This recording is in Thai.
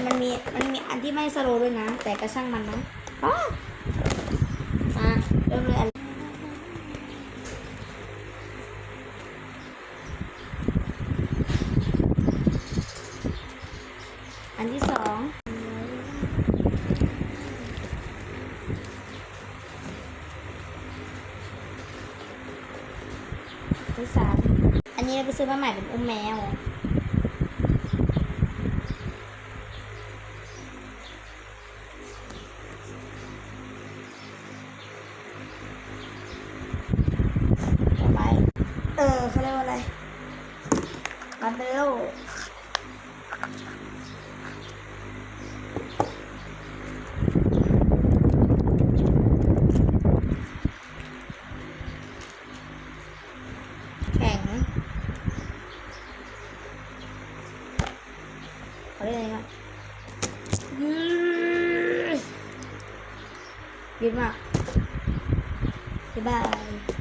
มันมีอันที่ไม่สโลว์ด้วยนะแต่ก็ช่างมันนะอ๋อเริ่มเลยอันที่สองที่สามอันนี้เราไปซื้อมาใหม่เป็นอุ้มแมวต่อไปเขาเรียกว่าอะไรมาเร็วแข็งเขาเรียกอะไรนะยืดมากบ๊ายบาย